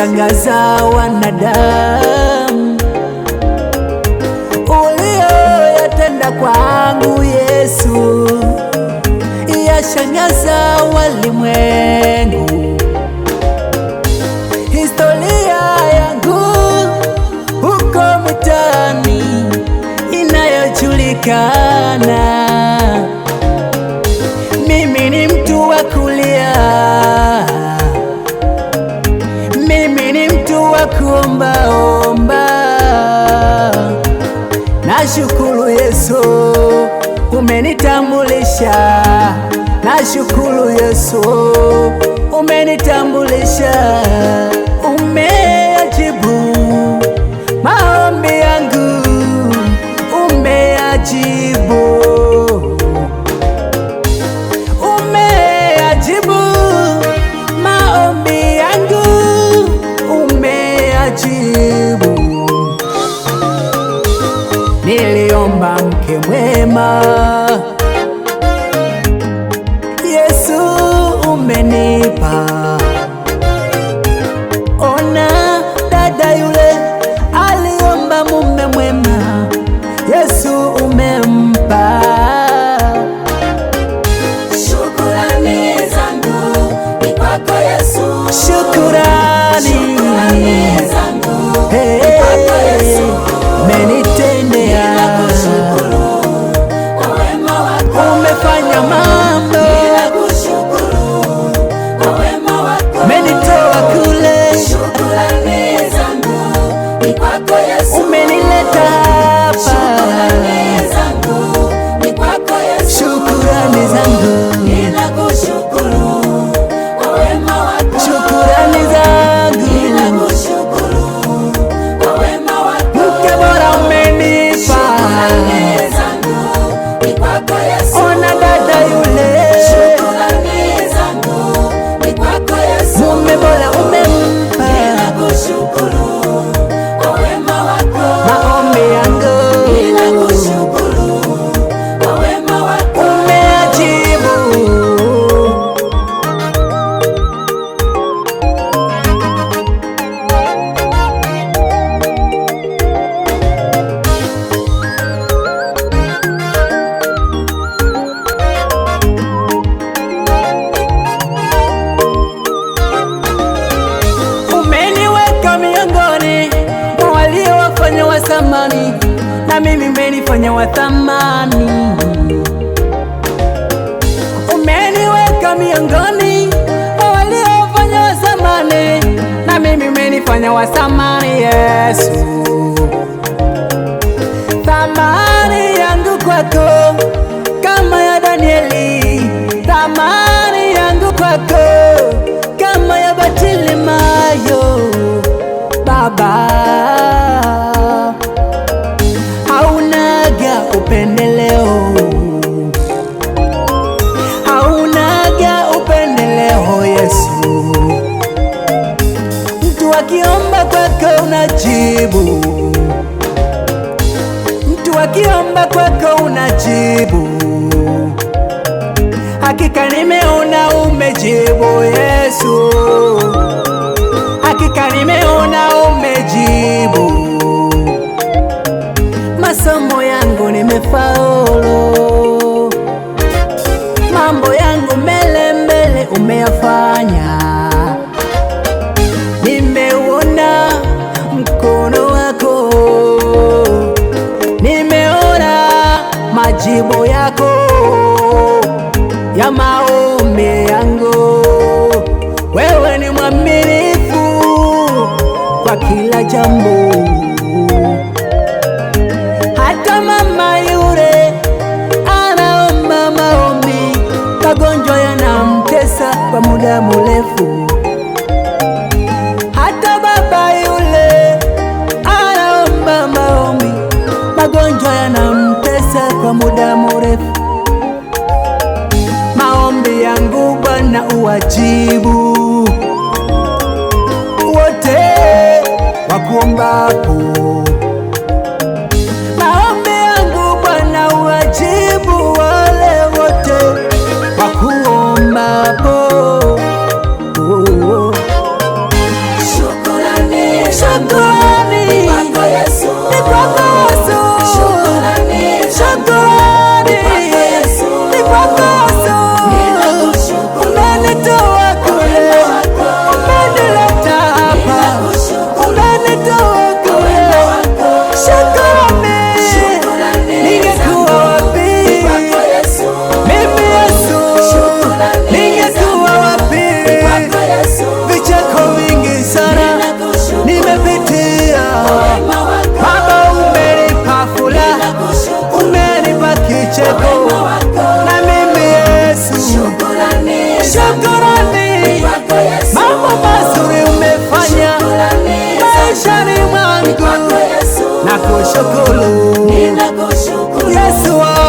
yashangaza wanadamu, uliyoyatenda kwangu Yesu, yashangaza walimwengu. Historia yangu huko mitaani inayojulikana, mimi ni mtu wa kulia, mimi ni mtu wa kuombaomba. Nashukuru Yesu umenitambulisha, nashukuru Yesu umenitambulisha, umeyajibu maombi yangu, umeyajibu, umeyajibu maombi yangu, umeyajibu. Niliomba mke mwema, Yesu umenipa. Ona dada yule aliomba mume mwema, Yesu umempa. Shukurani zangu ni kwako Yesu, Shukurani zangu ni kwako Yesu, umenitendea, umefanya mambo, umenitoa kule, shukurani zangu ni kwako Yesu, umenileta hapa, shukurani zangu ni kwako Yesu, shukurani zangu, ninakushukuru kwa wema wako, shukurani zangu, ninakushukuru kwa wema wako, mke bora umenipa, shukurani zangu ni kwako Yesu, ona dada yule, shukurani zangu ni kwako Yesu, mume bora umempa, ninakushukuru kwa wema wako, maombi yangu ninakushukuru kwa wema wako, umeajibu. Umeniweka miongoni mwa waliowafanya wa thamani, na mimi umenifanya wa thamani. Umeniweka miongoni mwa waliowafanya wa thamani, na mimi umenifanya wa thamani. Yesu, thamani yangu kwako kama ya Danieli, thamani yangu kwako kama ya Bartimayo. Baba, haunaga upendeleo, haunaga upendeleo Yesu. Mtu akiomba kwako unajibu, mtu akiomba kwako unajibu. Hakika nimeona umejibu Yesu, hakika nimeona umejibu. Masomo yangu nimefaulu, mambo yangu mbele mbele umeyafanya. Nimeuona mkono wako, nimeona majibu yako ya maombi yangu. Wewe ni mwaminifu kwa kila jambo. Hata mama yule anaomba maombi, magonjwa yanamtesa kwa muda mrefu. Hata baba yule anaomba maombi, magonjwa yanamtesa kwa muda mrefu. Maombi yangu Bwana uwajibu wote wakuombapo, maombi yangu Bwana uwajibu wale wote wakuombapo. shukurani na mimi Yesu, shukrani, mambo mazuri umefanya maishani mwangu, nakushukuru Yesu.